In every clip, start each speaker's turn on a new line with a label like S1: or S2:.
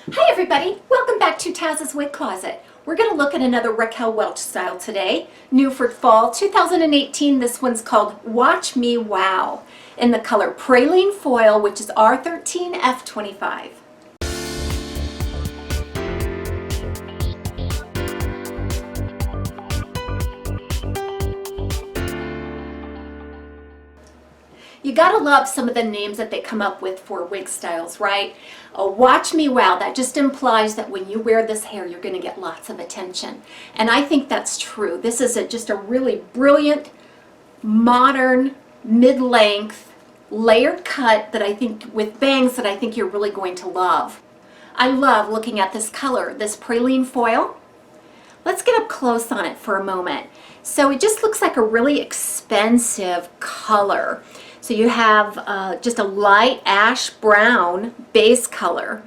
S1: Hi everybody, welcome back to TAZ's Wig Closet. We're going to look at another Raquel Welch style today, new for fall 2018. This one's called Watch Me Wow in the color Praline Foil, which is R13F25. You gotta love some of the names that they come up with for wig styles, right? Watch me wow, that just implies that when you wear this hair, you're gonna get lots of attention. And I think that's true. This is just a really brilliant, modern, mid-length, layered cut that I think, with bangs, that I think you're really going to love. I love looking at this color, this praline foil. Let's get up close on it for a moment. So it just looks like a really expensive color. So you have just a light ash brown base color.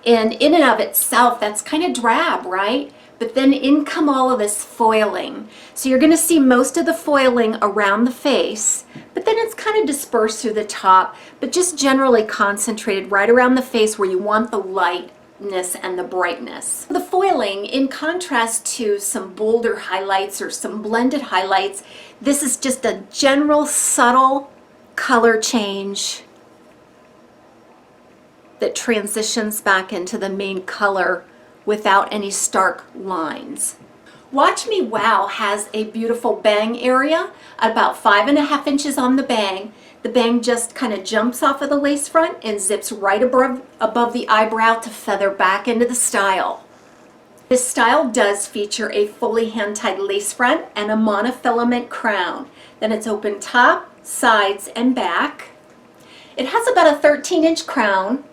S1: And in and of itself, that's kind of drab, right? But then in come all of this foiling. So you're going to see most of the foiling around the face, but then it's kind of dispersed through the top, but just generally concentrated right around the face where you want the lightness and the brightness. The foiling, in contrast to some bolder highlights or some blended highlights, this is just a general subtle color change that transitions back into the main color without any stark lines. Watch Me Wow has a beautiful bang area, about 5.5 inches on the bang. The bang just kind of jumps off of the lace front and zips right above the eyebrow to feather back into the style. This style does feature a fully hand-tied lace front and a monofilament crown. Then it's open top, sides, and back. It has about a 13-inch crown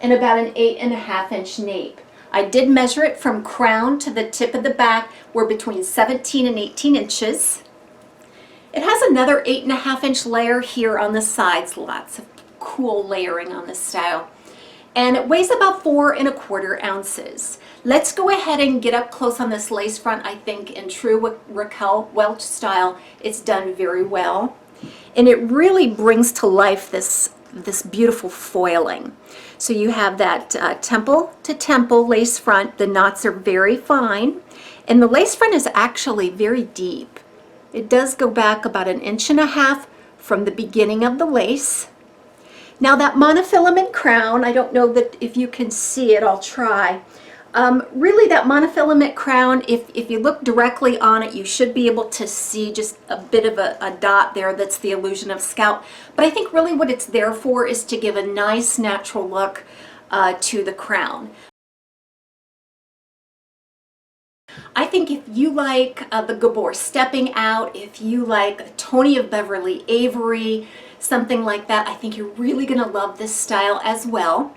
S1: and about an 8.5-inch nape. I did measure it from crown to the tip of the back. We're between 17 and 18 inches. It has another 8.5-inch layer here on the sides. Lots of cool layering on this style. And it weighs about 4¼ ounces. Let's go ahead and get up close on this lace front. I think in true Raquel Welch style, it's done very well. And it really brings to life this beautiful foiling. So you have that temple to temple lace front. The knots are very fine. And the lace front is actually very deep. It does go back about 1.5 inches from the beginning of the lace. Now that monofilament crown, I don't know that if you can see it, I'll try. Really that monofilament crown, if you look directly on it, you should be able to see just a bit of a dot there that's the illusion of scalp. But I think really what it's there for is to give a nice natural look to the crown. I think if you like the Gabor stepping out, if you like Tony of Beverly Avery, something like that, I think you're really going to love this style as well.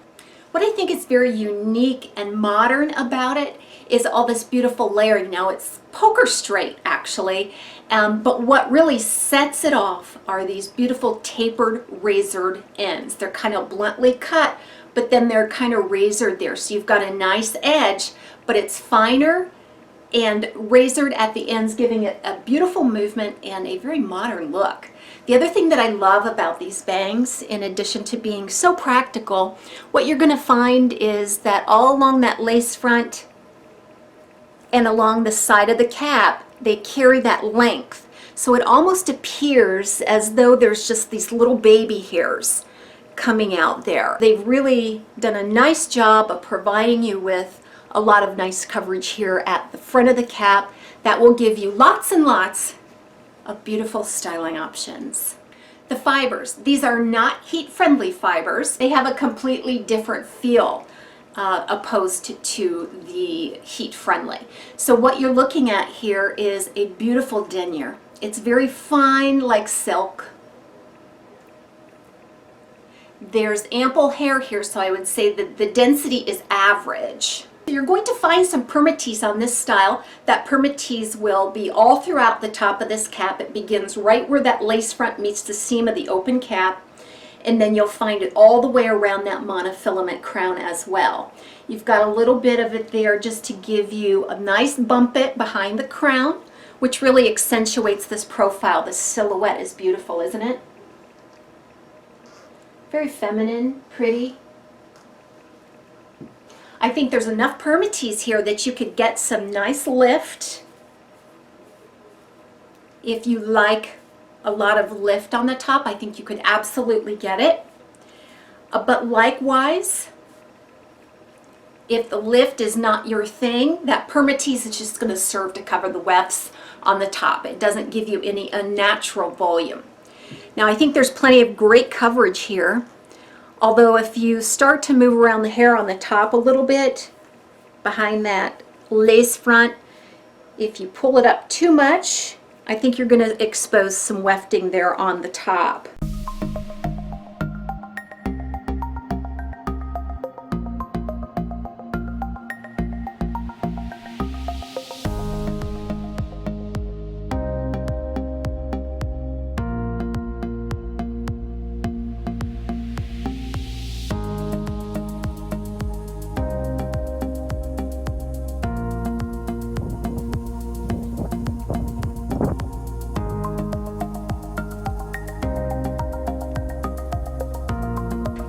S1: What I think is very unique and modern about it is all this beautiful layering. Now it's poker straight actually, but what really sets it off are these beautiful tapered razored ends. They're kind of bluntly cut, but then they're kind of razored there. So you've got a nice edge, but it's finer and razored at the ends, giving it a beautiful movement and a very modern look. The other thing that I love about these bangs, in addition to being so practical, what you're going to find is that all along that lace front and along the side of the cap, they carry that length. So it almost appears as though there's just these little baby hairs coming out there. They've really done a nice job of providing you with a lot of nice coverage here at the front of the cap that will give you lots and lots of beautiful styling options. The fibers, these are not heat-friendly fibers. They have a completely different feel opposed to the heat-friendly. So what you're looking at here is a beautiful denier. It's very fine like silk. There's ample hair here, so I would say that the density is average. You're going to find some permatease on this style. That permatease will be all throughout the top of this cap. It begins right where that lace front meets the seam of the open cap, and then you'll find it all the way around that monofilament crown as well. You've got a little bit of it there just to give you a nice bump it behind the crown, which really accentuates this profile. This silhouette is beautiful, isn't it? Very feminine, pretty. I think there's enough permatease here that you could get some nice lift. If you like a lot of lift on the top, I think you could absolutely get it. But likewise, if the lift is not your thing, that permatease is just going to serve to cover the wefts on the top. It doesn't give you any unnatural volume. Now I think there's plenty of great coverage here, although if you start to move around the hair on the top a little bit behind that lace front, if you pull it up too much, I think you're going to expose some wefting there on the top.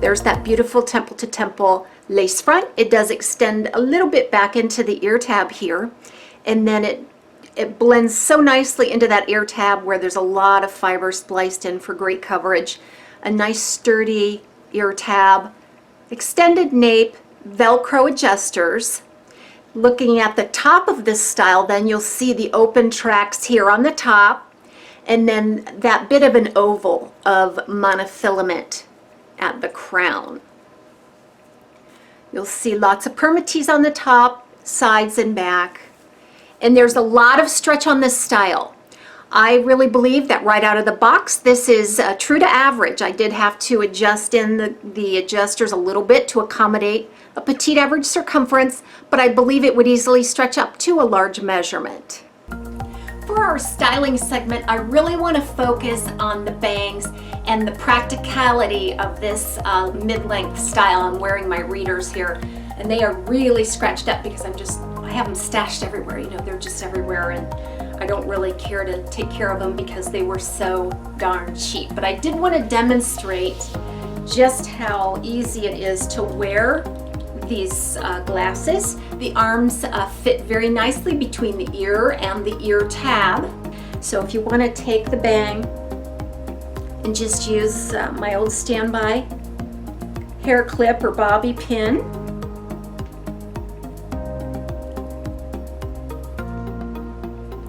S1: There's that beautiful temple to temple lace front. It does extend a little bit back into the ear tab here, and then it blends so nicely into that ear tab where there's a lot of fiber spliced in for great coverage. A nice sturdy ear tab, extended nape, Velcro adjusters. Looking at the top of this style, then you'll see the open tracks here on the top, and then that bit of an oval of monofilament at the crown. You'll see lots of permatease on the top, sides and back, and there's a lot of stretch on this style. I really believe that right out of the box this is true to average. I did have to adjust in the adjusters a little bit to accommodate a petite average circumference, but I believe it would easily stretch up to a large measurement. For our styling segment, I really want to focus on the bangs and the practicality of this mid-length style. I'm wearing my readers here, and they are really scratched up because I have them stashed everywhere. You know, they're just everywhere, and I don't really care to take care of them because they were so darn cheap. But I did want to demonstrate just how easy it is to wear these glasses. The arms fit very nicely between the ear and the ear tab. So if you want to take the bang and just use my old standby hair clip or bobby pin,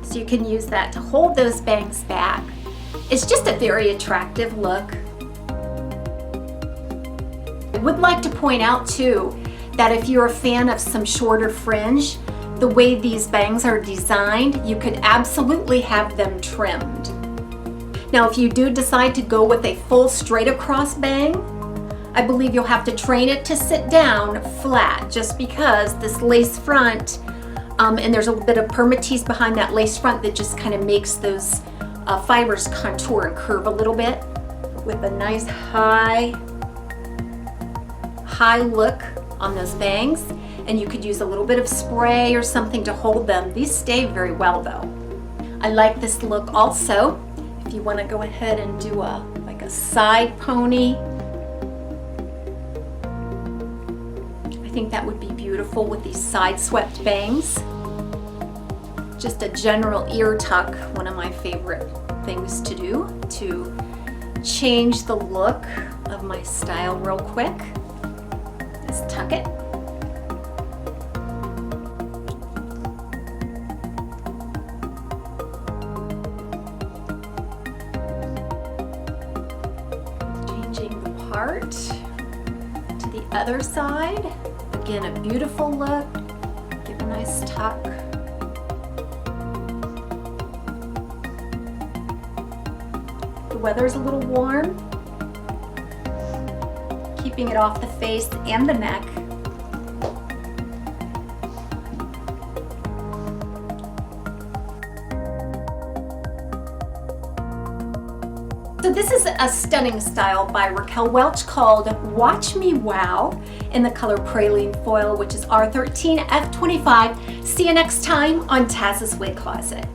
S1: so you can use that to hold those bangs back. It's just a very attractive look. I would like to point out too that if you're a fan of some shorter fringe, the way these bangs are designed, you could absolutely have them trimmed. Now, if you do decide to go with a full straight across bang, I believe you'll have to train it to sit down flat, just because this lace front, and there's a little bit of permatease behind that lace front that just kind of makes those fibers contour and curve a little bit with a nice high look on those bangs. And you could use a little bit of spray or something to hold them. These stay very well though. I like this look also. If you want to go ahead and do like a side pony, I think that would be beautiful with these side swept bangs. Just a general ear tuck, one of my favorite things to do to change the look of my style real quick. Just tuck it. Part to the other side. Again, a beautiful look. Give a nice tuck. The weather's a little warm, keeping it off the face and the neck. So this is a stunning style by Raquel Welch called Watch Me Wow in the color Praline Foil, which is R13F25. See you next time on TAZSWIG Closet.